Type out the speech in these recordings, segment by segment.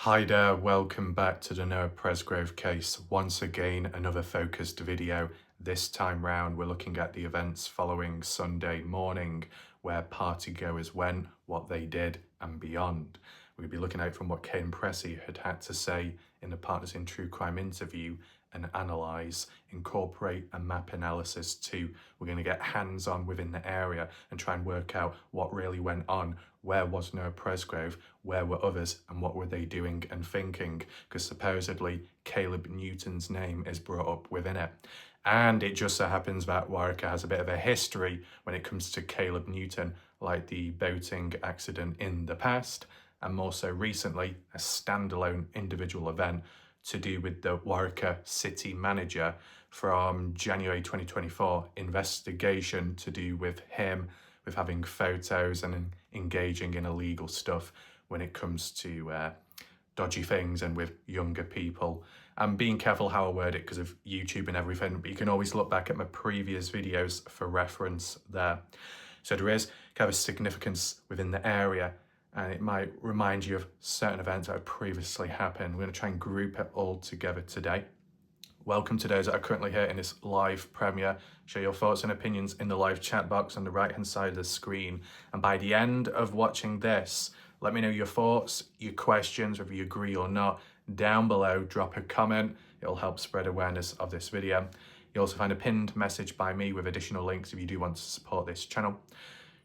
Hi there, welcome back to the Noah Presgrove case. Once again, another focused video. This time round, we're looking at the events following Sunday morning, where partygoers went, what they did, and beyond. We'll be looking at from what Caden Pressey had to say in the Partners in True Crime interview and analyse, incorporate a map analysis too. We're going to get hands-on within the area and try and work out what really went on. Where was Noah Presgrove? Where were others? And what were they doing and thinking? Because supposedly Caleb Newton's name is brought up within it. And it just so happens that Waurika has a bit of a history when it comes to Caleb Newton, like the boating accident in the past, and more so recently, a standalone individual event to do with the Waurika city manager from January 2024, investigation to do with him, with having photos and engaging in illegal stuff when it comes to dodgy things and with younger people. I'm being careful how I word it because of YouTube and everything, but you can always look back at my previous videos for reference there. So there is kind of a significance within the area, and it might remind you of certain events that have previously happened. We're going to try and group it all together today. Welcome to those that are currently here in this live premiere. Share your thoughts and opinions in the live chat box on the right hand side of the screen. And by the end of watching this, let me know your thoughts, your questions, whether you agree or not. Down below, drop a comment. It'll help spread awareness of this video. You'll also find a pinned message by me with additional links if you do want to support this channel.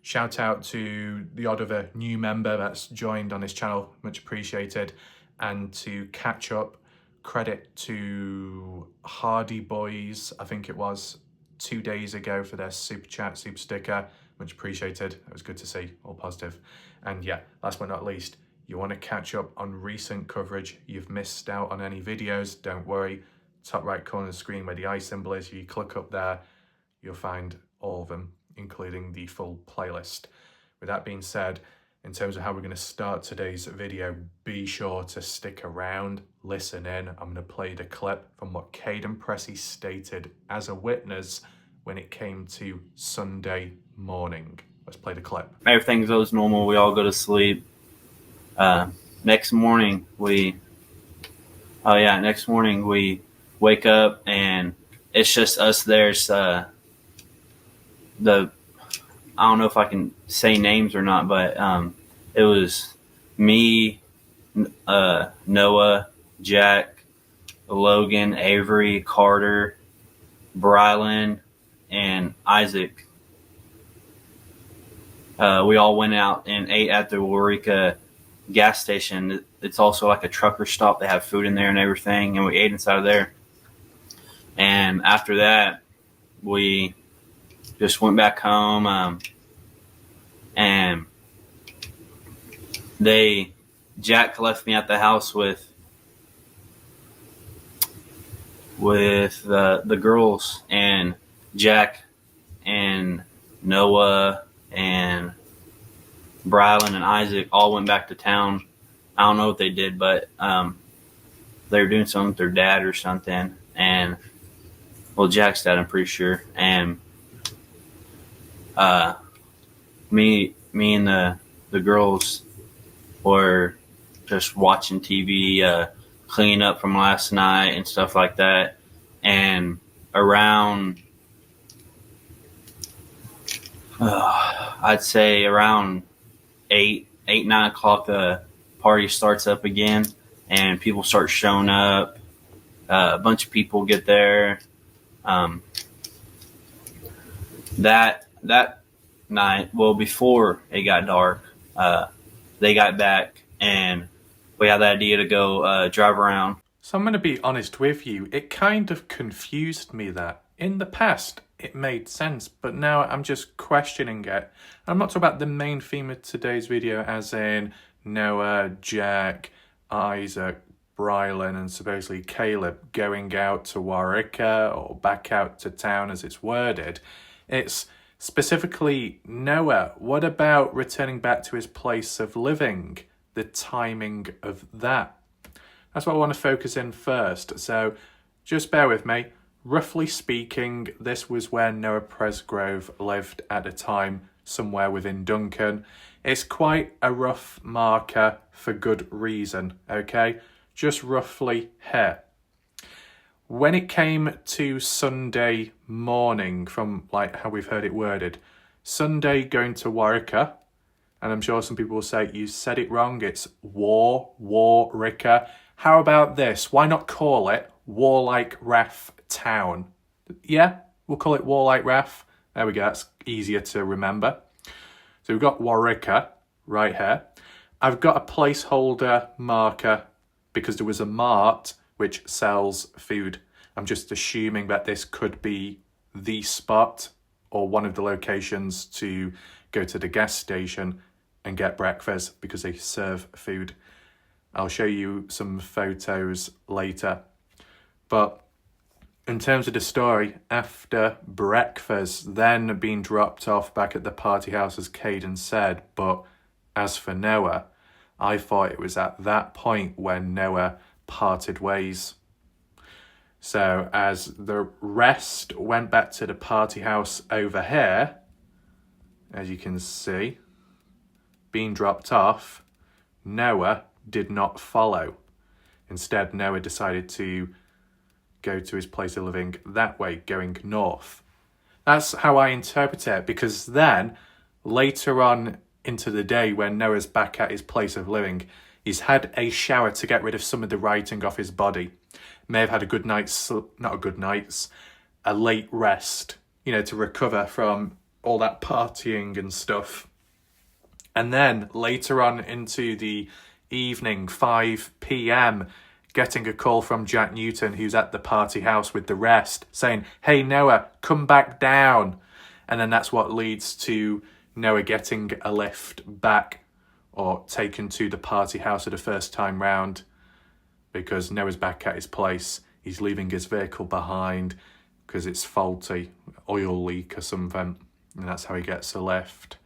Shout out to the odd other new member that's joined on this channel, much appreciated. And to catch up, credit to Hardy Boys, I think it was 2 days ago, for their super chat, super sticker, much appreciated. It was good to see, all positive. And yeah, last but not least, you want to catch up on recent coverage, you've missed out on any videos, don't worry. Top right corner of the screen where the eye symbol is, if you click up there, you'll find all of them, including the full playlist. With that being said, in terms of how we're going to start today's video, be sure to stick around, listen in. I'm going to play the clip from what Caden Pressey stated as a witness when it came to Sunday morning. Let's play the clip. Everything goes normal. We all go to sleep. Next morning we wake up and it's just us there. It's, I don't know if I can say names or not, but it was me, Noah, Jack, Logan, Avery, Carter, Brylan, and Isaac. We all went out and ate at the Waurika gas station. It's also like a trucker stop. They have food in there and everything, and we ate inside of there. And after that, we just went back home, and Jack left me at the house with the girls, and Jack and Noah and Brylan and Isaac all went back to town. I don't know what they did, but they were doing something with their dad or something. And well, Jack's dad, I'm pretty sure. And me and the girls were just watching TV, cleaning up from last night and stuff like that. And around I'd say around 9 o'clock, the party starts up again, and people start showing up. A bunch of people get there. That night, well, before it got dark, they got back, and we had the idea to go drive around. So I'm going to be honest with you, it kind of confused me that in the past it made sense, but now I'm just questioning it. I'm not talking about the main theme of today's video, as in Noah, Jack, Isaac, Brylan, and supposedly Caleb going out to Waurika or back out to town as it's worded. It's specifically Noah. What about returning back to his place of living? The timing of that. That's what I want to focus in first. So just bear with me. Roughly speaking, this was where Noah Presgrove lived at the time, somewhere within Duncan. It's quite a rough marker for good reason, okay? Just roughly here. When it came to Sunday morning, from like how we've heard it worded, Sunday going to Warwicker, and I'm sure some people will say, you said it wrong, it's Warwicker. How about this? Why not call it Warlike Ref Town? Yeah, we'll call it Warlike Ref. There we go, that's easier to remember. So we've got Warwicker right here. I've got a placeholder marker because there was a mart which sells food. I'm just assuming that this could be the spot or one of the locations to go to the gas station and get breakfast because they serve food. I'll show you some photos later. But in terms of the story, after breakfast, then being dropped off back at the party house, as Caden said, but as for Noah, I thought it was at that point when Noah parted ways. So as the rest went back to the party house over here, as you can see, being dropped off, Noah did not follow. Instead, Noah decided to go to his place of living that way, going north. That's how I interpret it, because then later on into the day when Noah's back at his place of living, he's had a shower to get rid of some of the writing off his body. May have had a late rest, to recover from all that partying and stuff. And then later on into the evening, 5 p.m, getting a call from Jack Newton, who's at the party house with the rest, saying, hey, Noah, come back down. And then that's what leads to Noah getting a lift back or taken to the party house for the first time round, because Noah's back at his place. He's leaving his vehicle behind because it's faulty, oil leak or something. And that's how he gets a lift.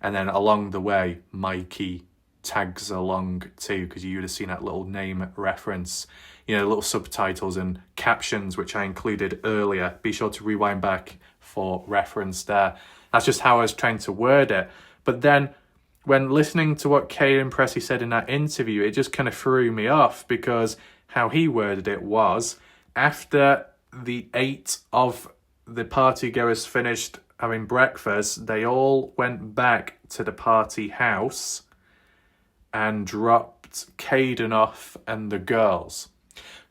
And then along the way, Mikey tags along too, because you would have seen that little name reference, little subtitles and captions which I included earlier. Be sure to rewind back for reference there. That's just how I was trying to word it. But then when listening to what Caden Pressey said in that interview, it just kind of threw me off, because how he worded it was, after the 8 of the partygoers finished having breakfast, they all went back to the party house and dropped Caden off and the girls.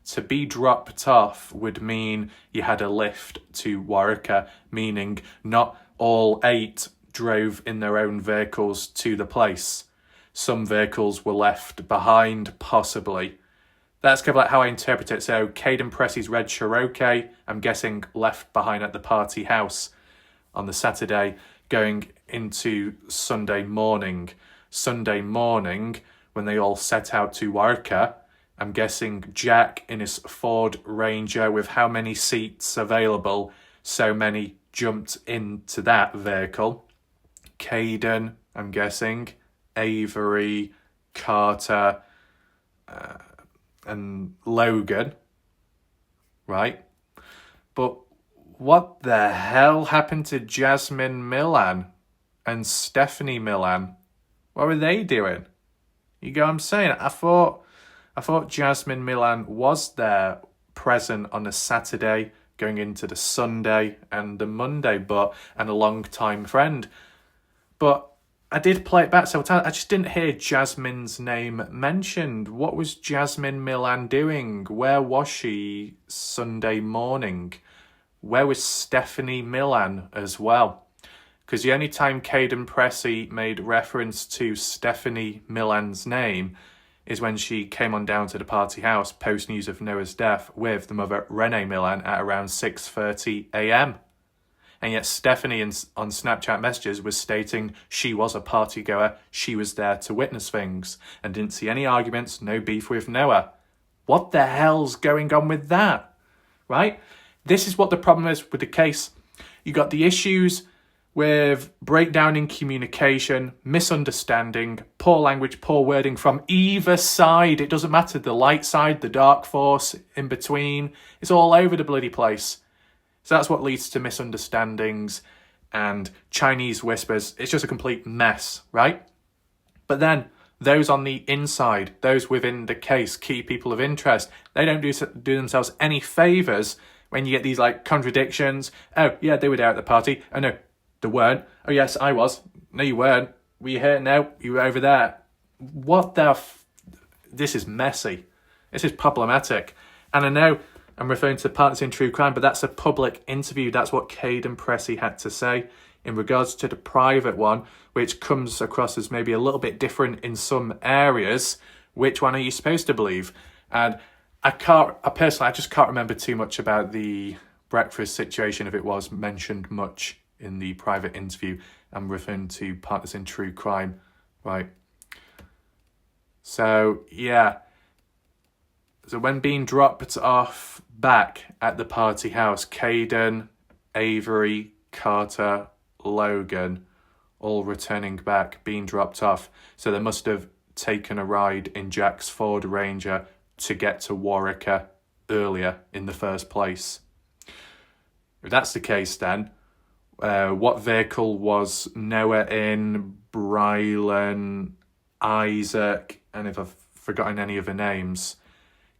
To be dropped off would mean you had a lift to Warwicker, meaning not all 8 drove in their own vehicles to the place. Some vehicles were left behind, possibly. That's kind of like how I interpret it. So Caden Pressey's red Cherokee, I'm guessing, left behind at the party house on the Saturday, going into Sunday morning. Sunday morning, when they all set out to Warwicker, I'm guessing Jack in his Ford Ranger with how many seats available, so many jumped into that vehicle. Caden, I'm guessing, Avery, Carter, and Logan, right? But what the hell happened to Jasmine Milan and Stephanie Milan? What were they doing? You get what I'm saying? I thought Jasmine Milan was there, present on a Saturday, going into the Sunday and the Monday, and a long-time friend. But I did play it back several times. I just didn't hear Jasmine's name mentioned. What was Jasmine Milan doing? Where was she Sunday morning? Where was Stephanie Milan as well? Because the only time Caden Pressey made reference to Stephanie Milan's name is when she came on down to the party house post news of Noah's death with the mother Renee Milan at around 6:30 a.m. And yet Stephanie on Snapchat messages was stating she was a party goer, she was there to witness things, and didn't see any arguments, no beef with Noah. What the hell's going on with that? Right? This is what the problem is with the case. You got the issues with breakdown in communication, misunderstanding, poor language, poor wording from either side. It doesn't matter, the light side, the dark force, in between. It's all over the bloody place. So that's what leads to misunderstandings and Chinese whispers. It's just a complete mess, right? But then those on the inside, those within the case, key people of interest, they don't do themselves any favours when you get these like contradictions. Oh, yeah, they were there at the party. Oh, no, they weren't. Oh, yes, I was. No, you weren't. Were you here? No, you were over there. What the This is messy. This is problematic. And I know I'm referring to Partners in True Crime, but that's a public interview. That's what Cade and Pressy had to say. In regards to the private one, which comes across as maybe a little bit different in some areas, which one are you supposed to believe? And I just can't remember too much about the breakfast situation, if it was mentioned much in the private interview. I'm referring to Partners in True Crime, right? So, yeah. So when being dropped off back at the party house, Caden, Avery, Carter, Logan, all returning back, being dropped off. So they must have taken a ride in Jack's Ford Ranger to get to Waurika earlier in the first place. If that's the case, then what vehicle was Noah in, Brylan, Isaac, and if I've forgotten any of the names,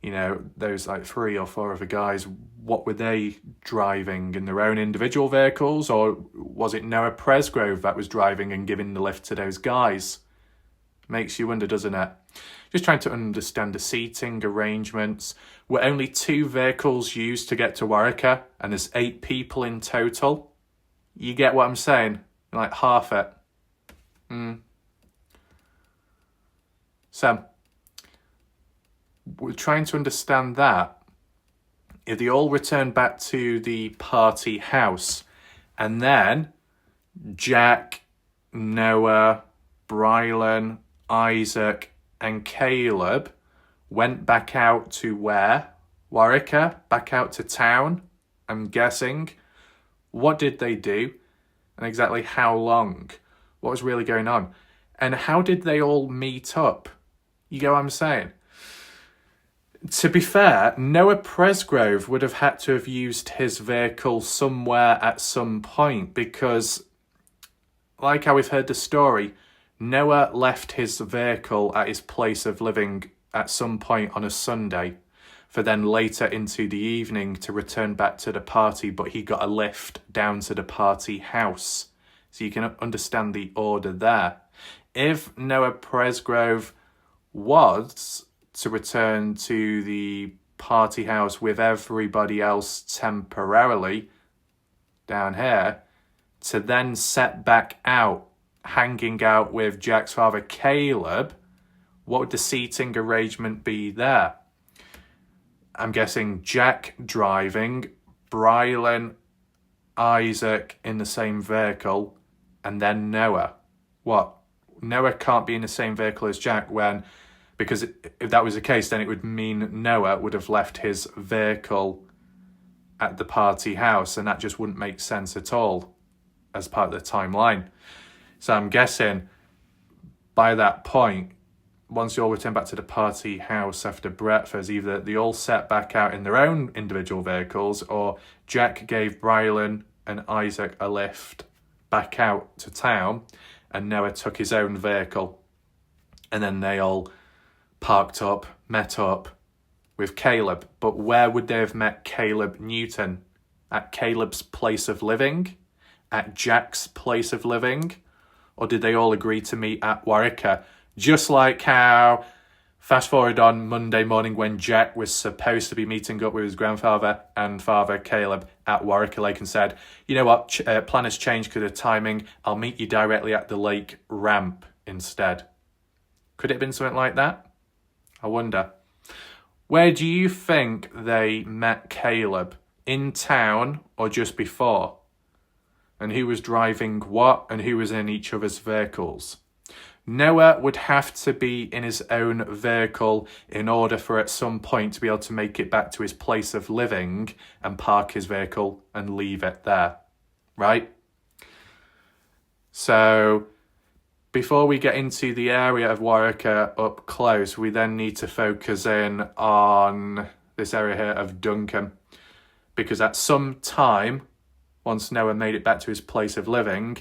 those like 3 or 4 other guys, what were they driving, in their own individual vehicles, or was it Noah Presgrove that was driving and giving the lift to those guys? Makes you wonder, doesn't it? Just trying to understand the seating arrangements. Were only 2 vehicles used to get to Waurika, and there's 8 people in total? You get what I'm saying? Like half it. So, we're trying to understand that. If they all return back to the party house, and then Jack, Noah, Brylan, Isaac, and Caleb went back out to where? Waurika? Back out to town, I'm guessing. What did they do? And exactly how long? What was really going on? And how did they all meet up? You get what I'm saying? To be fair, Noah Presgrove would have had to have used his vehicle somewhere at some point, because, like how we've heard the story, Noah left his vehicle at his place of living at some point on a Sunday, for then later into the evening to return back to the party, but he got a lift down to the party house. So you can understand the order there. If Noah Presgrove was to return to the party house with everybody else temporarily down here, to then set back out, hanging out with Jack's father Caleb, what would the seating arrangement be there? I'm guessing Jack driving, Brylan, Isaac in the same vehicle, and then Noah. What? Noah can't be in the same vehicle as Jack because if that was the case, then it would mean Noah would have left his vehicle at the party house, and that just wouldn't make sense at all as part of the timeline. So I'm guessing by that point, once you all return back to the party house after breakfast, either they all set back out in their own individual vehicles, or Jack gave Brylan and Isaac a lift back out to town, and Noah took his own vehicle. And then they all parked up, met up with Caleb. But where would they have met Caleb Newton? At Caleb's place of living? At Jack's place of living? Or did they all agree to meet at Waurika? Just like how, fast forward on Monday morning when Jack was supposed to be meeting up with his grandfather and father Caleb at Waurika Lake, and said, you know what, plan has changed because of timing, I'll meet you directly at the lake ramp instead. Could it have been something like that? I wonder. Where do you think they met Caleb? In town or just before? And who was driving what, and who was in each other's vehicles? Noah would have to be in his own vehicle in order for at some point to be able to make it back to his place of living and park his vehicle and leave it there, right? So before we get into the area of Waurika up close, we then need to focus in on this area here of Duncan, because at some time, once Noah made it back to his place of living,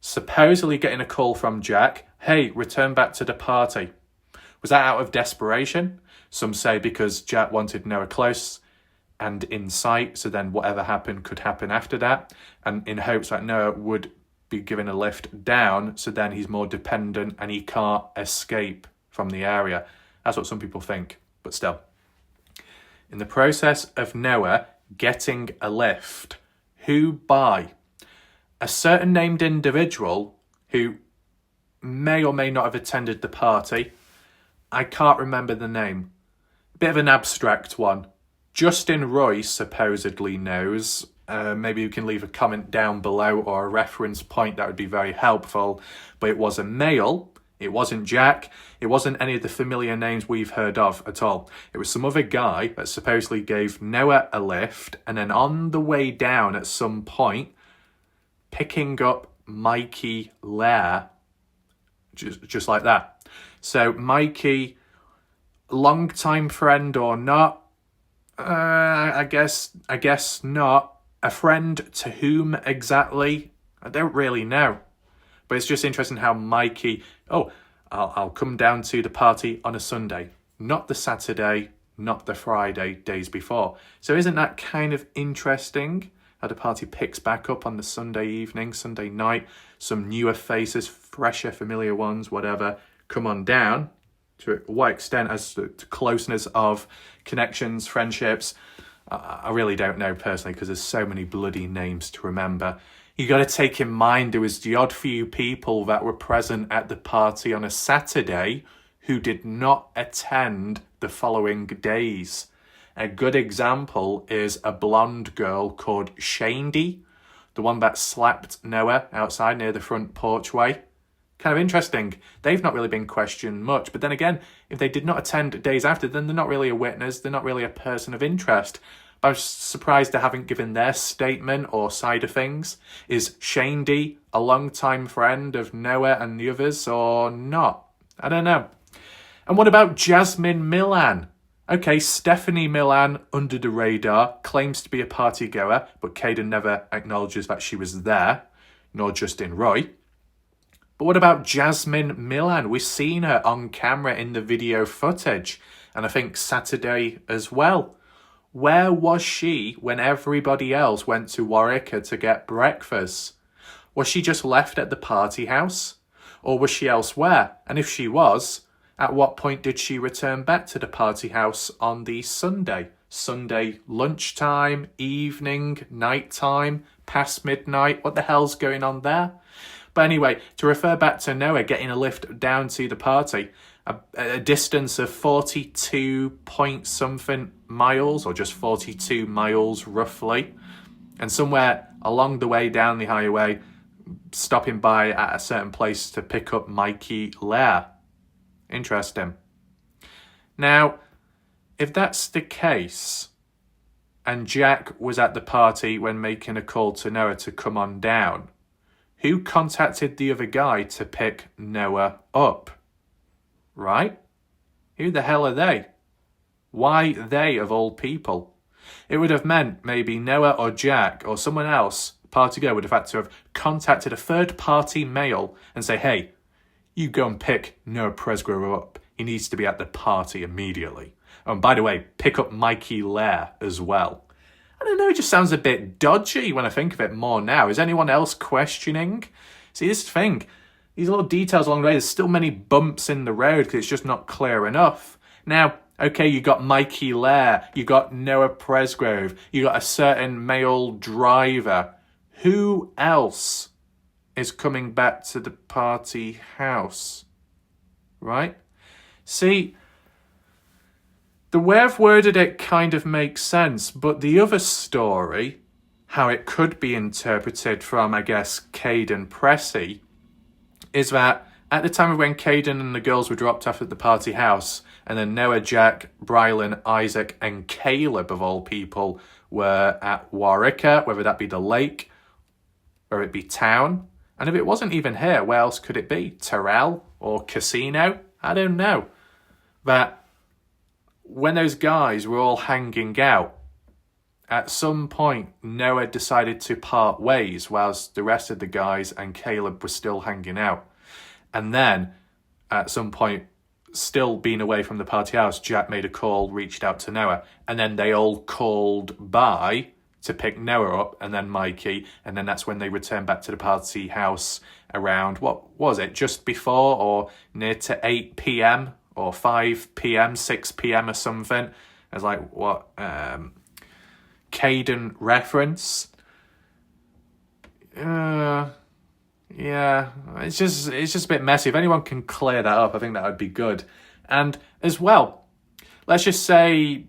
supposedly getting a call from Jack, hey, return back to the party. Was that out of desperation? Some say because Jack wanted Noah close and in sight, so then whatever happened could happen after that, and in hopes that Noah would be given a lift down, so then he's more dependent and he can't escape from the area. That's what some people think, but still. In the process of Noah getting a lift, who by? A certain named individual who may or may not have attended the party. I can't remember the name. Bit of an abstract one. Justin Royce supposedly knows. Maybe you can leave a comment down below or a reference point. That would be very helpful. But it was a male. It wasn't Jack. It wasn't any of the familiar names we've heard of at all. It was some other guy that supposedly gave Noah a lift, and then on the way down at some point, picking up Mikey Lair, just like that. So Mikey, long-time friend or not? I guess not. A friend to whom exactly? I don't really know. But it's just interesting how Mikey, I'll come down to the party on a Sunday, not the Saturday, not the Friday, days before. So isn't that kind of interesting? How the party picks back up on the Sunday evening, Sunday night, some newer faces, fresher, familiar ones, whatever, come on down. To what extent as to closeness of connections, friendships, I really don't know personally, because there's so many bloody names to remember. You got to take in mind there was the odd few people that were present at the party on a Saturday who did not attend the following days. A good example is a blonde girl called Shandy, the one that slapped Noah outside near the front porchway. Kind of interesting. They've not really been questioned much. But then again, if they did not attend days after, then they're not really a witness. They're not really a person of interest. But I'm surprised they haven't given their statement or side of things. Is Shandy a long-time friend of Noah and the others or not? I don't know. And what about Jasmine Milan? Okay, Stephanie Milan, under the radar, claims to be a party goer, but Caden never acknowledges that she was there, nor Justin Roy. But what about Jasmine Milan? We've seen her on camera in the video footage, and I think Saturday as well. Where was she when everybody else went to Warwick to get breakfast? Was she just left at the party house? Or was she elsewhere? And if she was, at what point did she return back to the party house on the Sunday? Sunday lunchtime, evening, nighttime, past midnight? What the hell's going on there? But anyway, to refer back to Noah getting a lift down to the party, a distance of 42 point something miles, or just 42 miles roughly, and somewhere along the way down the highway, stopping by at a certain place to pick up Mikey Lair. Interesting. Now, if that's the case, and Jack was at the party when making a call to Noah to come on down, who contacted the other guy to pick Noah up? Right? Who the hell are they? Why they of all people? It would have meant maybe Noah or Jack or someone else, party girl, would have had to have contacted a third party male and say, hey, you go and pick Noah Presgrove up. He needs to be at the party immediately. Oh, and by the way, pick up Mikey Lair as well. I don't know, it just sounds a bit dodgy when I think of it more now. Is anyone else questioning? See, this thing, these little details along the way, there's still many bumps in the road because it's just not clear enough. Now, okay, you got Mikey Lair, you got Noah Presgrove, you got a certain male driver. Who else is coming back to the party house? Right? See, the way I've worded it kind of makes sense, but the other story, how it could be interpreted from, I guess, Caden Pressey, is that at the time of when Caden and the girls were dropped off at the party house, and then Noah, Jack, Brylan, Isaac, and Caleb, of all people, were at Warwicker, whether that be the lake or it be town. And if it wasn't even here, where else could it be? Terrell or Casino? I don't know. But when those guys were all hanging out, at some point, Noah decided to part ways whilst the rest of the guys and Caleb were still hanging out. And then at some point, still being away from the party house, Jack made a call, reached out to Noah, and then they all called by to pick Noah up, and then Mikey, and then that's when they returned back to the party house around, what was it, just before or near to 8 p.m. or 5 p.m., 6 p.m. or something. I was like, what, Caden reference? Yeah, it's just a bit messy. If anyone can clear that up, I think that would be good. And as well, let's just say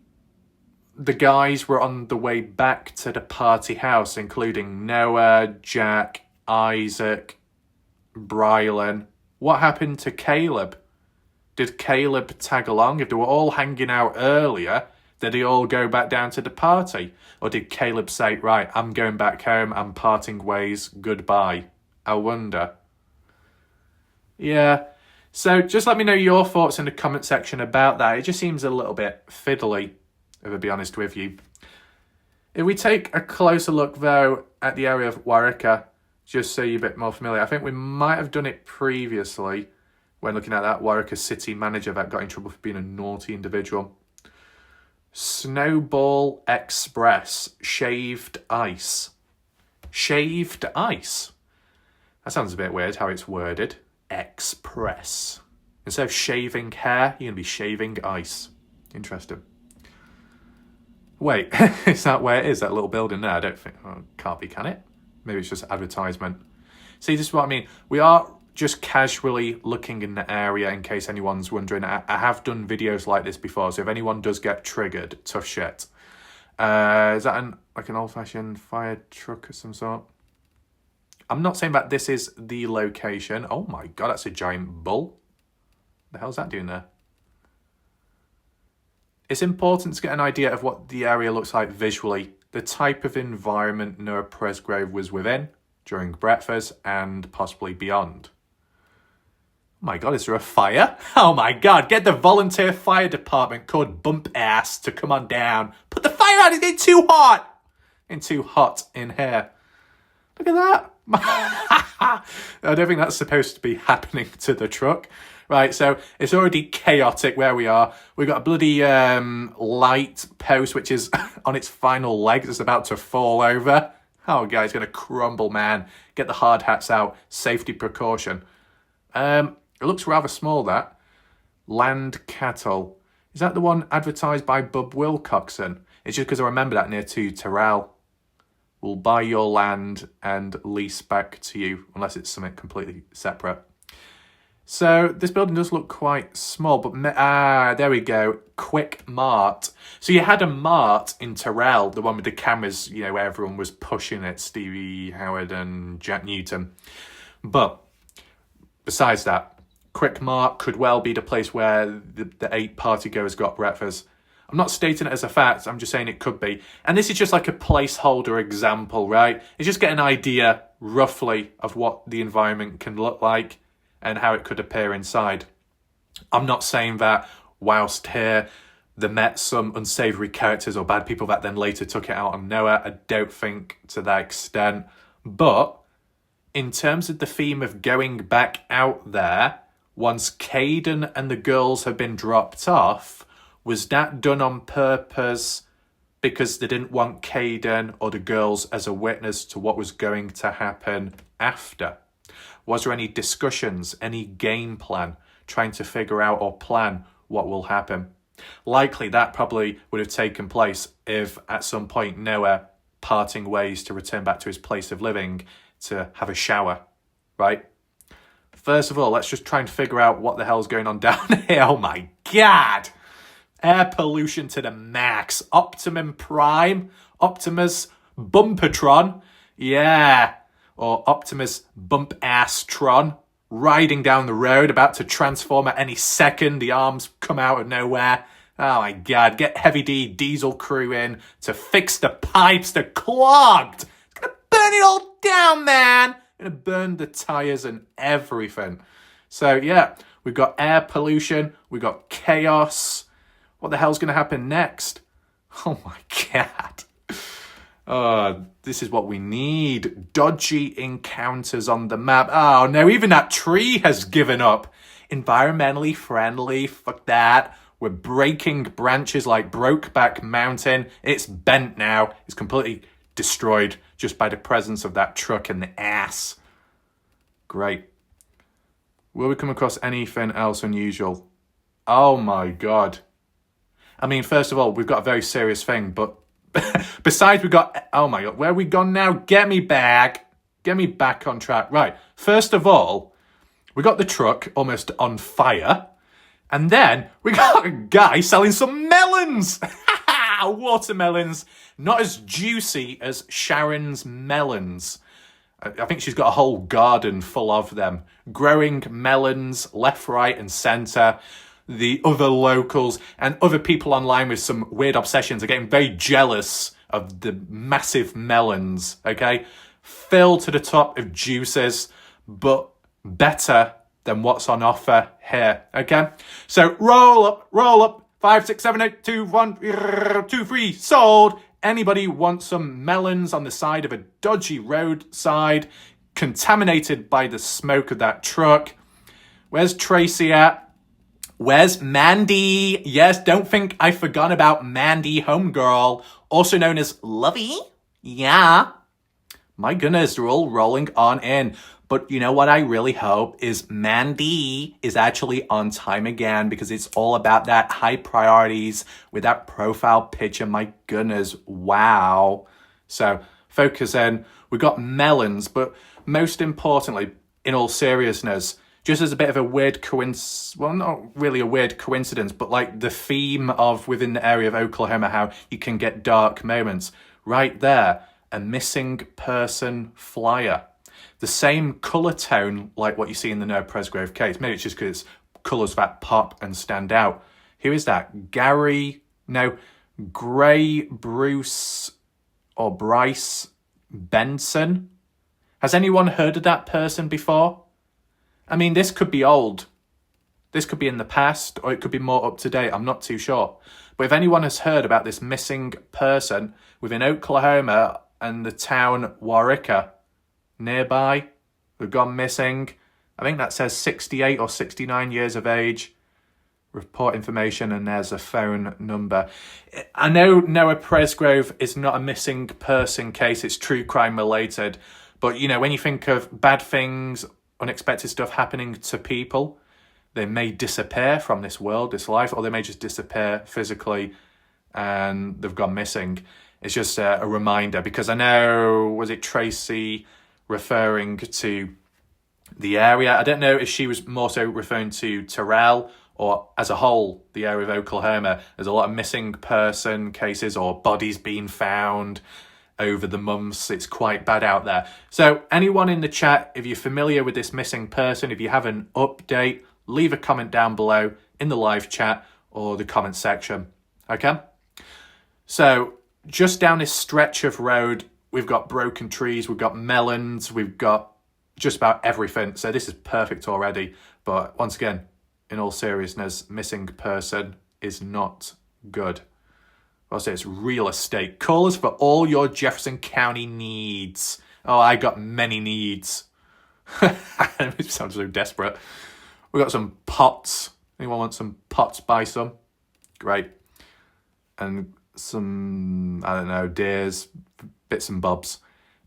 the guys were on the way back to the party house, including Noah, Jack, Isaac, Brylan. What happened to Caleb? Did Caleb tag along? If they were all hanging out earlier, did they all go back down to the party? Or did Caleb say, right, I'm going back home, I'm parting ways, goodbye? I wonder. Yeah. So just let me know your thoughts in the comment section about that. It just seems a little bit fiddly, if I'll be honest with you. If we take a closer look, though, at the area of Wairika, just so you're a bit more familiar, I think we might have done it previously when looking at that Wairika city manager that got in trouble for being a naughty individual. Snowball Express, shaved ice. Shaved ice. That sounds a bit weird how it's worded. Express. Instead of shaving hair, you're going to be shaving ice. Interesting. Wait, is that where it is, that little building there? I don't think, can't be, can it? Maybe it's just advertisement. See, this is what I mean. We are just casually looking in the area in case anyone's wondering. I have done videos like this before, so if anyone does get triggered, tough shit. Is that an old-fashioned fire truck of some sort? I'm not saying that this is the location. Oh my god, that's a giant bull. The hell's that doing there? It's important to get an idea of what the area looks like visually, the type of environment Noah Presgrove was within during breakfast and possibly beyond. Oh my god, is there a fire? Oh my god, get the volunteer fire department called Bump Ass to come on down. Put the fire out, it's getting too hot. It's too hot in here. Look at that. I don't think that's supposed to be happening to the truck. Right, so it's already chaotic where we are. We've got a bloody light post which is on its final legs. It's about to fall over. Oh, God, it's going to crumble, man. Get the hard hats out. Safety precaution. It looks rather small, that. Land Cattle. Is that the one advertised by Bub Wilcoxon? It's just because I remember that near to Terrell. We'll buy your land and lease back to you, unless it's something completely separate. So this building does look quite small, but there we go. Quick Mart. So you had a Mart in Terrell, the one with the cameras, you know, where everyone was pushing it, Stevie Howard and Jack Newton. But besides that, Quick Mart could well be the place where the 8 partygoers got breakfast. I'm not stating it as a fact, I'm just saying it could be. And this is just like a placeholder example, right? It's just get an idea, roughly, of what the environment can look like and how it could appear inside. I'm not saying that whilst here, they met some unsavoury characters or bad people that then later took it out on Noah. I don't think to that extent. But in terms of the theme of going back out there, once Caden and the girls have been dropped off, was that done on purpose because they didn't want Caden or the girls as a witness to what was going to happen after? Was there any discussions, any game plan, trying to figure out or plan what will happen? Likely that probably would have taken place if at some point Noah parting ways to return back to his place of living to have a shower, right? First of all, let's just try and figure out what the hell's going on down here. Oh my God! Air pollution to the max. Optimum Prime, Optimus Bumpertron, yeah. Or Optimus Bump-Ass-tron, riding down the road, about to transform at any second. The arms come out of nowhere. Oh my God, get Heavy D diesel crew in to fix the pipes. They're clogged. It's going to burn it all down, man. Going to burn the tyres and everything. So yeah, we've got air pollution. We've got chaos. What the hell's going to happen next? Oh my God. Oh, this is what we need. Dodgy encounters on the map. Oh no, even that tree has given up. Environmentally friendly, fuck that. We're breaking branches like Brokeback Mountain. It's bent now. It's completely destroyed just by the presence of that truck in the ass. Great. Will we come across anything else unusual? Oh my god. I mean, first of all, we've got a very serious thing, but besides, we got, oh my god, where are we gone now? Get me back on track. Right, first of all, we got the truck almost on fire, and then we got a guy selling some melons. Watermelons, not as juicy as Sharon's melons. I think she's got a whole garden full of them, growing melons left, right, and centre. The other locals and other people online with some weird obsessions are getting very jealous of the massive melons, okay? Filled to the top of juices, but better than what's on offer here, okay? So roll up, 5, 6, 7, 8, 2, 1, 2, 3, sold. Anybody want some melons on the side of a dodgy roadside, contaminated by the smoke of that truck? Where's Tracy at? Where's Mandy? Yes, don't think I forgot about Mandy, homegirl, also known as Lovey. Yeah. My goodness, they're all rolling on in. But you know what I really hope is Mandy is actually on time again, because it's all about that high priorities with that profile picture. My goodness, wow. So focus in. We got melons, but most importantly, in all seriousness, just as a bit of a weird coincidence, well, not really a weird coincidence, but like the theme of within the area of Oklahoma, how you can get dark moments. Right there, a missing person flyer. The same colour tone like what you see in the Noah Presgrove case. Maybe it's just because it's colours that pop and stand out. Who is that? Gray Bruce or Bryce Benson? Has anyone heard of that person before? I mean, this could be old. This could be in the past, or it could be more up to date. I'm not too sure. But if anyone has heard about this missing person within Oklahoma and the town Waurika nearby, who've gone missing, I think that says 68 or 69 years of age. Report information, and there's a phone number. I know Noah Presgrove is not a missing person case. It's true crime related. But, you know, when you think of bad things, unexpected stuff happening to people, they may disappear from this world, this life, or they may just disappear physically and they've gone missing. It's just a reminder, because I know, was it Tracy referring to the area? I don't know if she was more so referring to Terrell or as a whole, the area of Oklahoma. There's a lot of missing person cases or bodies being found over the months. It's quite bad out there. So anyone in the chat, if you're familiar with this missing person, if you have an update, leave a comment down below in the live chat or the comment section. Okay? So just down this stretch of road, we've got broken trees, we've got melons, we've got just about everything. So this is perfect already. But once again, in all seriousness, missing person is not good. I'll say it's real estate. Call us for all your Jefferson County needs. Oh, I got many needs. It sounds so desperate. We got some pots. Anyone want some pots? Buy some. Great. And some, I don't know, deers, bits and bobs.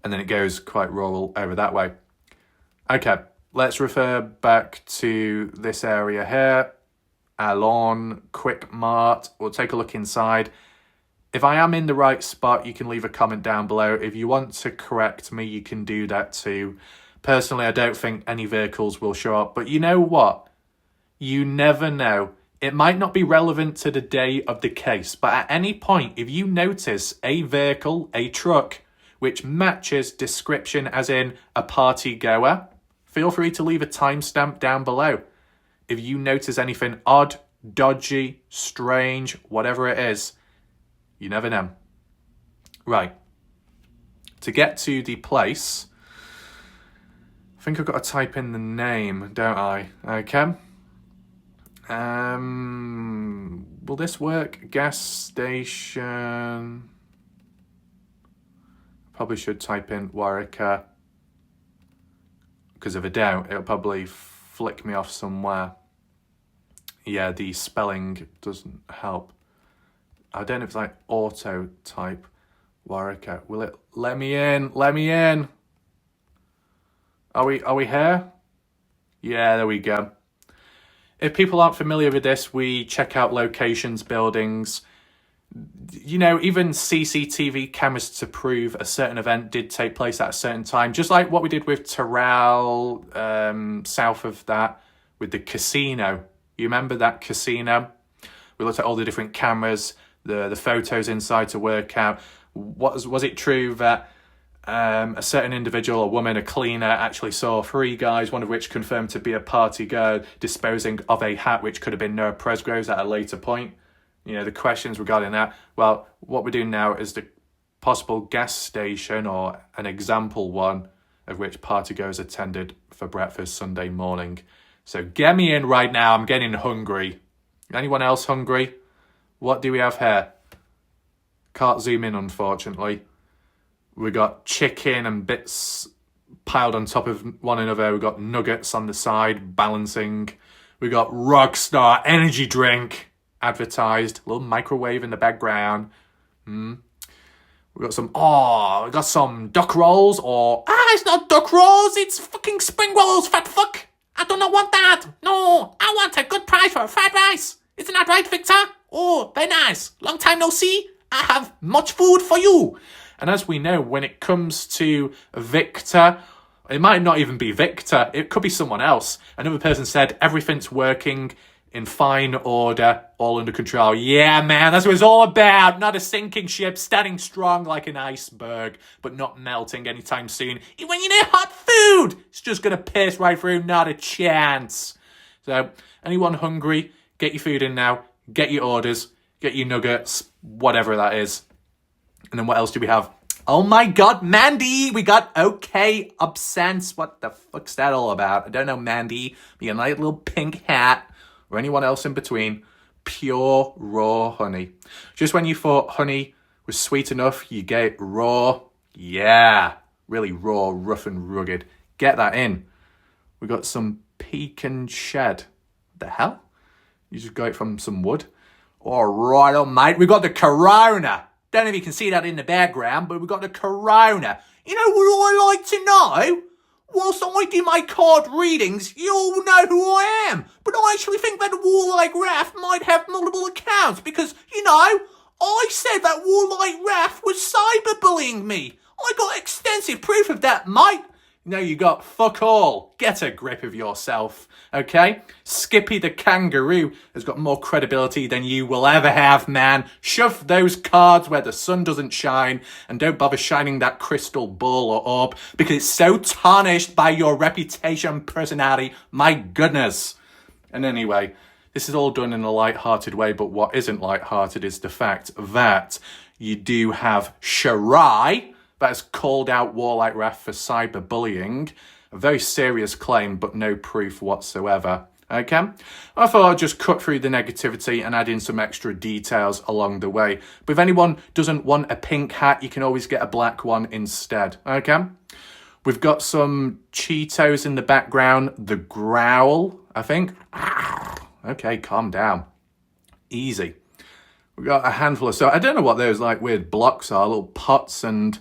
And then it goes quite rural over that way. Okay, let's refer back to this area here. Alon, Quick Mart. We'll take a look inside. If I am in the right spot, you can leave a comment down below. If you want to correct me, you can do that too. Personally, I don't think any vehicles will show up. But you know what? You never know. It might not be relevant to the day of the case, but at any point, if you notice a vehicle, a truck, which matches description as in a party goer, feel free to leave a timestamp down below. If you notice anything odd, dodgy, strange, whatever it is, you never know. Right. To get to the place, I think I've got to type in the name, don't I? Okay. Will this work? Gas station. Probably should type in Wareca, because if I don't, it'll probably flick me off somewhere. Yeah, the spelling doesn't help. I don't know if it's like auto type Wareca. Will it let me in? Let me in. Are we here? Yeah, there we go. If people aren't familiar with this, we check out locations, buildings, you know, even CCTV cameras to prove a certain event did take place at a certain time. Just like what we did with Terrell, south of that, with the casino. You remember that casino? We looked at all the different cameras, the photos inside to work out, was it true that a certain individual, a woman, a cleaner, actually saw three guys, one of which confirmed to be a party girl, disposing of a hat which could have been Noah Presgrove's at a later point. You know, the questions regarding that. Well, what we're doing now is the possible gas station, or an example one of which partygoers attended for breakfast Sunday morning. So get me in right now. I'm getting hungry. Anyone else hungry? What do we have here? Can't zoom in, unfortunately. We got chicken and bits piled on top of one another. We got nuggets on the side, balancing. We got Rockstar energy drink advertised. A little microwave in the background. We got some duck rolls, or it's not duck rolls, it's fucking spring rolls, fat fuck. I do not want that. No, I want a good price for fried rice. Isn't that right, Victor? Oh, very nice. Long time no see. I have much food for you. And as we know, when it comes to Victor, it might not even be Victor. It could be someone else. Another person said everything's working in fine order, all under control. Yeah, man, that's what it's all about. Not a sinking ship, standing strong like an iceberg, but not melting anytime soon. When you need hot food, it's just going to pierce right through, not a chance. So, anyone hungry, get your food in now, get your orders, get your nuggets, whatever that is. And then what else do we have? Oh my God, Mandy, we got OK Absence. What the fuck's that all about? I don't know, Mandy. You got a nice little pink hat, or anyone else in between. Pure raw honey. Just when you thought honey was sweet enough, you get it raw. Yeah, really raw, rough and rugged. Get that in. We got some pecan shed. What the hell? You just got it from some wood? All right, oh mate, we got the Corona. Don't know if you can see that in the background, but we got the Corona. You know what I like to know? Whilst I do my card readings, you all know who I am. But I actually think that Warlike Raph might have multiple accounts because, you know, I said that Warlike Raph was cyberbullying me. I got extensive proof of that, mate. No, you got fuck all. Get a grip of yourself, okay? Skippy the kangaroo has got more credibility than you will ever have, man. Shove those cards where the sun doesn't shine, and don't bother shining that crystal ball or orb because it's so tarnished by your reputation and personality. My goodness. And anyway, this is all done in a light-hearted way, but what isn't light-hearted is the fact that you do have Shirai, that has called out Warlike Raph for cyberbullying. A very serious claim, but no proof whatsoever. Okay? I thought I'd just cut through the negativity and add in some extra details along the way. But if anyone doesn't want a pink hat, you can always get a black one instead. Okay? We've got some Cheetos in the background. The Growl, I think. Okay, calm down. Easy. We've got a handful of... So I don't know what those like weird blocks are, little pots and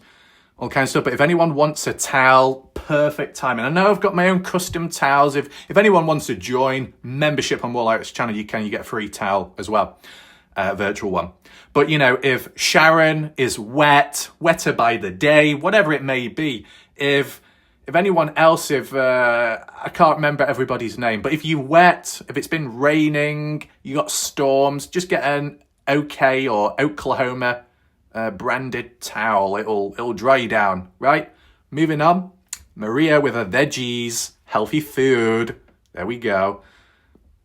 all kinds of stuff. But if anyone wants a towel, perfect timing. I know I've got my own custom towels. If anyone wants to join membership on Warlike's channel, you get a free towel as well, virtual one. But you know, if Sharon is wetter by the day, whatever it may be, if anyone else, I can't remember everybody's name, but if you wet, if it's been raining, you got storms, just get an OK or Oklahoma branded towel. It'll dry you down, right? Moving on. Maria with her veggies, healthy food. There we go.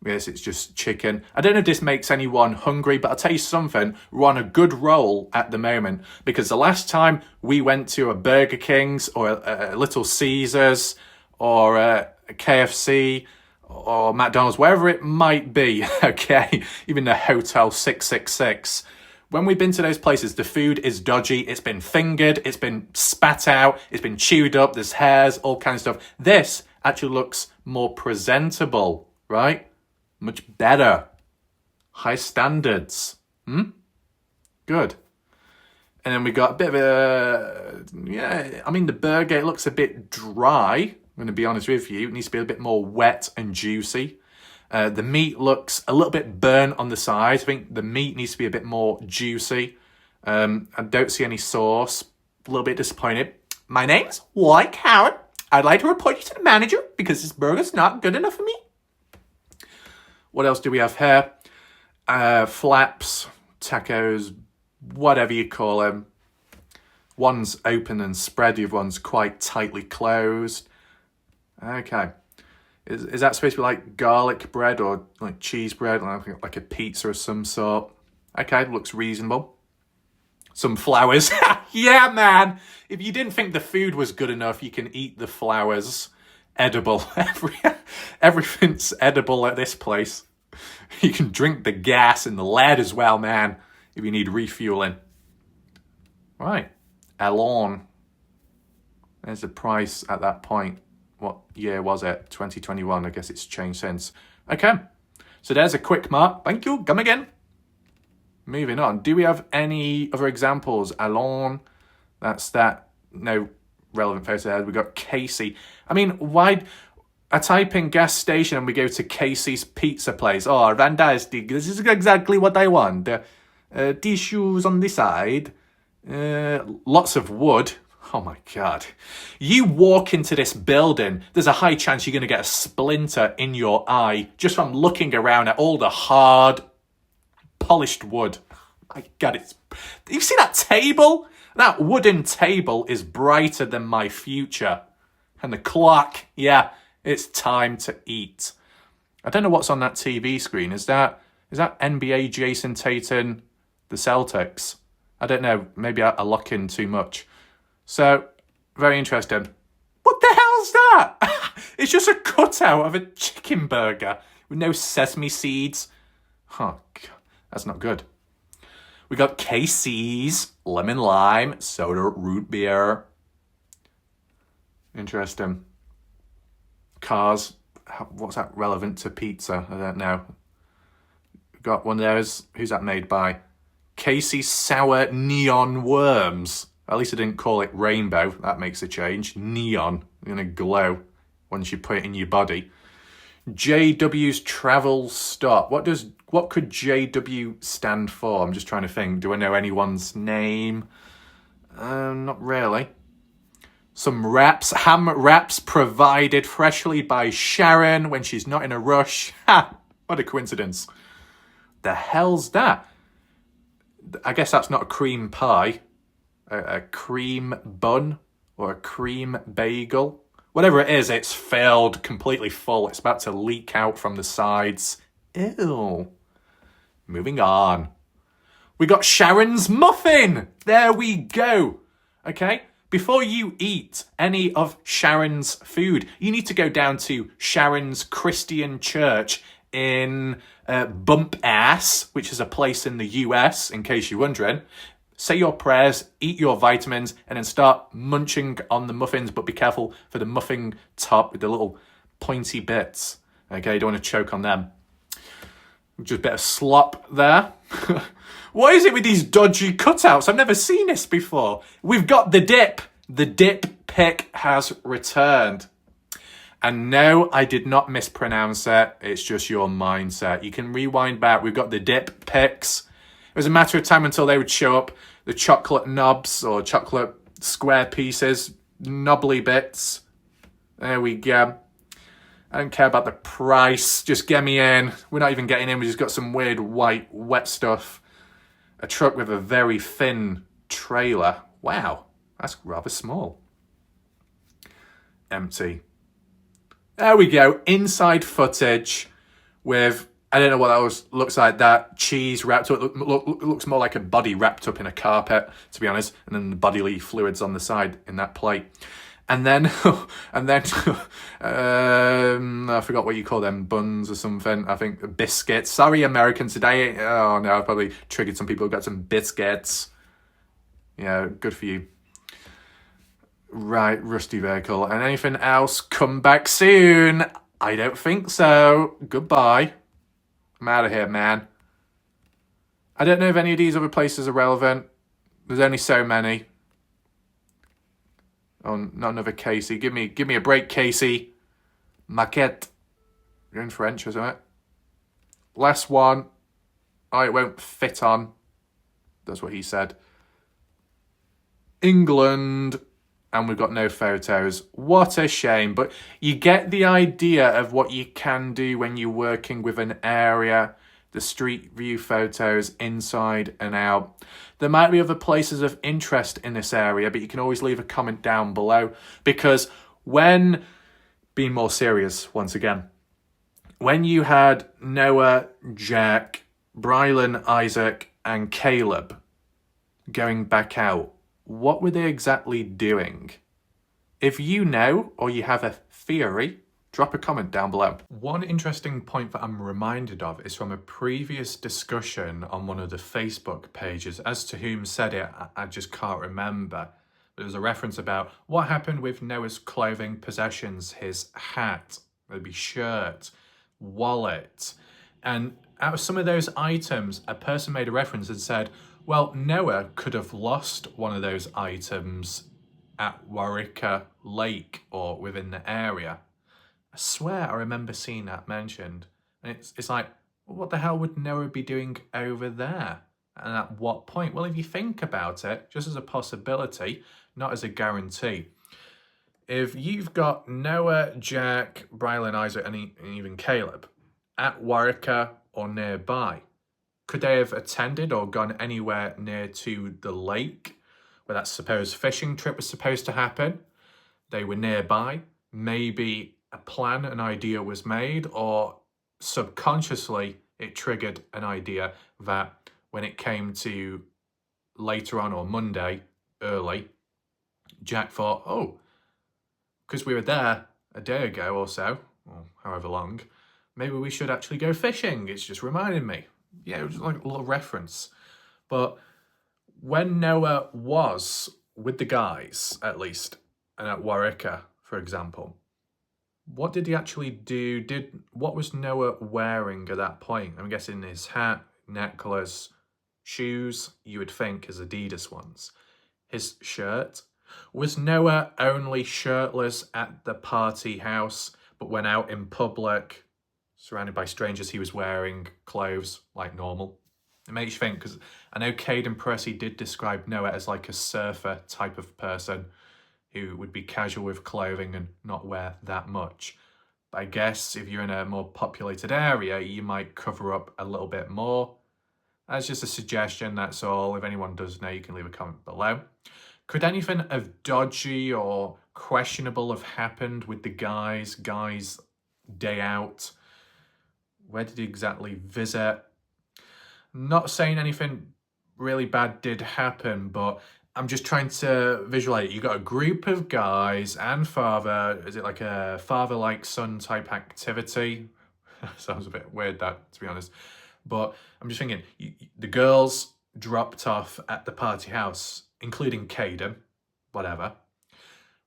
Yes, it's just chicken. I don't know if this makes anyone hungry, but I'll tell you something. We're on a good roll at the moment because the last time we went to a Burger King's or a Little Caesars or a KFC or McDonald's, wherever it might be, okay, even the Hotel 666, When we've been to those places, the food is dodgy. It's been fingered. It's been spat out. It's been chewed up. There's hairs, all kinds of stuff. This actually looks more presentable, right? Much better. High standards. Good. And then we got a bit of a, the burger, it looks a bit dry. I'm going to be honest with you. It needs to be a bit more wet and juicy. The meat looks a little bit burnt on the sides. I think the meat needs to be a bit more juicy. I don't see any sauce. A little bit disappointed. My name's White Howard. I'd like to report you to the manager because this burger's not good enough for me. What else do we have here? Flaps, tacos, whatever you call them. One's open and spread, the other one's quite tightly closed. Okay. Is that supposed to be like garlic bread or like cheese bread, like a pizza of some sort? Okay, looks reasonable. Some flowers. Yeah, man. If you didn't think the food was good enough, you can eat the flowers. Edible. Everything's edible at this place. You can drink the gas and the lead as well, man, if you need refueling. Right. Elon. There's the price at that point. What year was it? 2021. I guess it's changed since. Okay. So there's a quick mark. Thank you. Come again. Moving on. Do we have any other examples? Alon. That's that. No relevant photo there. We got Casey. I mean, why... I type in gas station and we go to Casey's Pizza Place. Oh, fantastic. This is exactly what I want. Tissues on the side. Lots of wood. Oh my God. You walk into this building, there's a high chance you're going to get a splinter in your eye just from looking around at all the hard, polished wood. My God, you see that table? That wooden table is brighter than my future. And the clock, yeah, it's time to eat. I don't know what's on that TV screen. Is that NBA Jason Tatum, the Celtics? I don't know. Maybe I lock in too much. So, very interesting. What the hell's that? It's just a cutout of a chicken burger with no sesame seeds. Oh, God, that's not good. We got KC's, lemon lime, soda, root beer. Interesting. Cars. What's that relevant to pizza? I don't know. Got one of those. Who's that made by? Casey's Sour Neon Worms. At least I didn't call it rainbow. That makes a change. Neon. It's going to glow once you put it in your body. JW's Travel Stop. What could JW stand for? I'm just trying to think. Do I know anyone's name? Not really. Some wraps. Ham wraps provided freshly by Sharon when she's not in a rush. Ha! What a coincidence. The hell's that? I guess that's not a cream pie. A cream bun or a cream bagel. Whatever it is, it's filled, completely full. It's about to leak out from the sides. Ew. Moving on. We got Sharon's muffin. There we go. Okay? Before you eat any of Sharon's food, you need to go down to Sharon's Christian Church in Bump Ass, which is a place in the US, in case you're wondering. Say your prayers, eat your vitamins, and then start munching on the muffins, but be careful for the muffin top with the little pointy bits. Okay, you don't want to choke on them. Just a bit of slop there. What is it with these dodgy cutouts? I've never seen this before. We've got the dip. The dip pick has returned. And no, I did not mispronounce it. It's just your mindset. You can rewind back. We've got the dip picks. It was a matter of time until they would show up, the chocolate knobs or chocolate square pieces, knobbly bits. There we go. I don't care about the price. Just get me in. We're not even getting in. We just got some weird white wet stuff. A truck with a very thin trailer. Wow, that's rather small. Empty. There we go. Inside footage with... I don't know what that looks like. That cheese wrapped up. It looks more like a body wrapped up in a carpet, to be honest. And then the bodily fluids on the side in that plate. And then, and then, I forgot what you call them, buns or something. I think biscuits. Sorry, American today. Oh no, I probably triggered some people who got some biscuits. Yeah, good for you. Right, rusty vehicle. And anything else? Come back soon. I don't think so. Goodbye. I'm out of here, man. I don't know if any of these other places are relevant. There's only so many. Oh, not another Casey. Give me a break, Casey. Maquette. You're in French, isn't it? Last one. Oh, it won't fit on. That's what he said. England. And we've got no photos. What a shame. But you get the idea of what you can do when you're working with an area. The street view photos inside and out. There might be other places of interest in this area, but you can always leave a comment down below. Because when, being more serious once again, when you had Noah, Jack, Brylan, Isaac, and Caleb going back out, what were they exactly doing? If you know, or you have a theory, drop a comment down below. One interesting point that I'm reminded of is from a previous discussion on one of the Facebook pages. As to whom said it, I just can't remember. There was a reference about what happened with Noah's clothing, possessions, his hat, maybe shirt, wallet. And out of some of those items, a person made a reference and said, well, Noah could have lost one of those items at Warwicker Lake or within the area. I swear I remember seeing that mentioned. And it's like, what the hell would Noah be doing over there? And at what point? Well, if you think about it, just as a possibility, not as a guarantee. If you've got Noah, Jack, Brylan, Isaac, and even Caleb at Warwicker or nearby, could they have attended or gone anywhere near to the lake where that supposed fishing trip was supposed to happen? They were nearby. Maybe a plan, an idea was made, or subconsciously it triggered an idea that when it came to later on or Monday early, Jack thought, oh, because we were there a day ago or so, or however long, maybe we should actually go fishing. It's just reminding me. Yeah, it was like a little reference. But when Noah was with the guys, at least, and at Warwicker, for example, what did he actually do? What was Noah wearing at that point? I'm guessing his hat, necklace, shoes, you would think is Adidas ones. His shirt. Was Noah only shirtless at the party house, but when out in public, surrounded by strangers, he was wearing clothes like normal? It makes you think, because I know Caden Pressey did describe Noah as like a surfer type of person who would be casual with clothing and not wear that much. But I guess if you're in a more populated area, you might cover up a little bit more. That's just a suggestion, that's all. If anyone does know, you can leave a comment below. Could anything of dodgy or questionable have happened with the guys day out? Where did he exactly visit? Not saying anything really bad did happen, but I'm just trying to visualize it. You got a group of guys and father. Is it like a father-like son type activity? Sounds a bit weird, that, to be honest. But I'm just thinking, the girls dropped off at the party house, including Caden, whatever.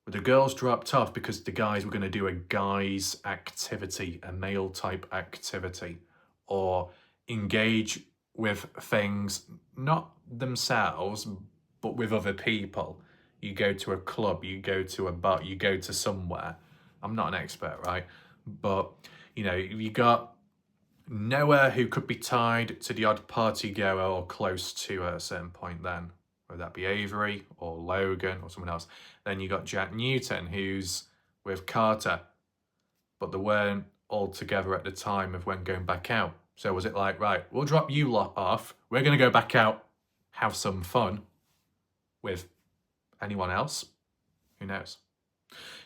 But the girls dropped off because the guys were going to do a guy's activity, a male type activity, or engage with things, not themselves, but with other people. You go to a club, you go to a bar, you go to somewhere. I'm not an expert, right? But, you know, you got Noah, who could be tied to the odd party goer or close to at a certain point then, whether that be Avery or Logan or someone else. Then you got Jack Newton, who's with Carter, but they weren't all together at the time of when going back out. So was it like, right, we'll drop you lot off, we're going to go back out, have some fun with anyone else? Who knows?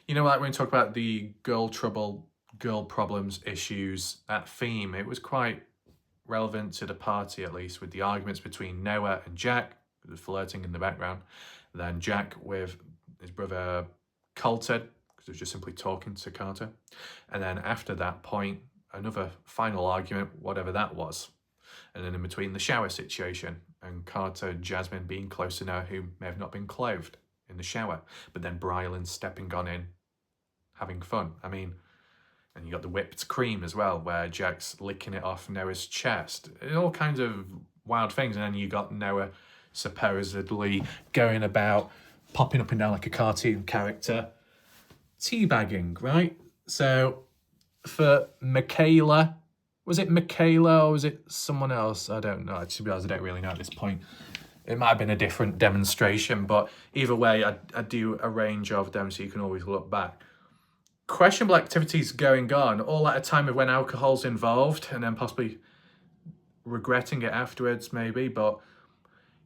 You know, like when we talk about the girl trouble, girl problems, issues, that theme, it was quite relevant to the party, at least, with the arguments between Noah and Jack, the flirting in the background, then Jack with his brother Coulter, because he was just simply talking to Carter. And then after that point, another final argument, whatever that was. And then in between, the shower situation, and Carter and Jasmine being close to her who may have not been clothed in the shower, but then Brylan stepping on in, having fun. I mean, and you got the whipped cream as well, where Jack's licking it off Noah's chest. All kinds of wild things. And then you got Noah supposedly going about popping up and down like a cartoon character, teabagging, right? So for Michaela, was it Michaela or was it someone else? I don't know. To be honest, I don't really know at this point. It might have been a different demonstration, but either way, I do a range of them so you can always look back. Questionable activities going on, all at a time of when alcohol's involved, and then possibly regretting it afterwards, maybe. But,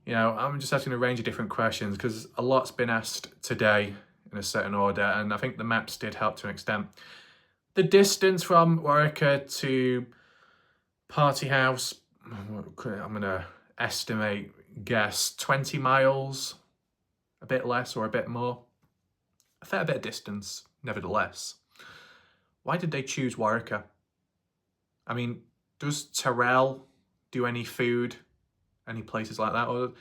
you know, I'm just asking a range of different questions because a lot's been asked today in a certain order, and I think the maps did help to an extent. The distance from Waurika to Party House, I'm going to guess 20 miles, a bit less or a bit more. A fair bit of distance, nevertheless. Why did they choose Waurika? I mean, does Terrell do any food, any places like that? Or,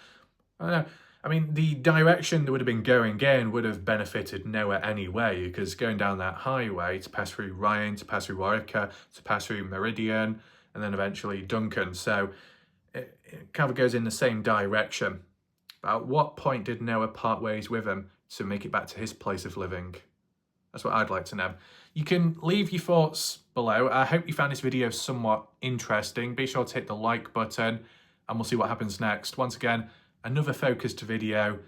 I don't know. I mean, the direction they would have been going in would have benefited Noah anyway, because going down that highway to pass through Ryan, to pass through Waurika, to pass through Meridian, and then eventually Duncan. So it kind of goes in the same direction. But at what point did Noah part ways with him to make it back to his place of living? That's what I'd like to know. You can leave your thoughts below. I hope you found this video somewhat interesting. Be sure to hit the like button and we'll see what happens next. Once again, another focused video.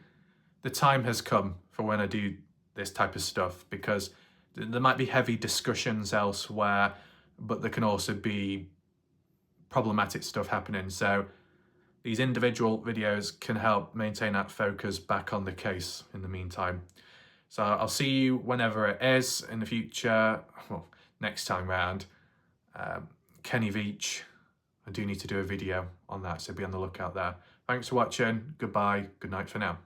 The time has come for when I do this type of stuff because there might be heavy discussions elsewhere, but there can also be problematic stuff happening. So these individual videos can help maintain that focus back on the case in the meantime. So I'll see you whenever it is in the future, well, next time round. Kenny Veach, I do need to do a video on that, so be on the lookout there. Thanks for watching, goodbye, good night for now.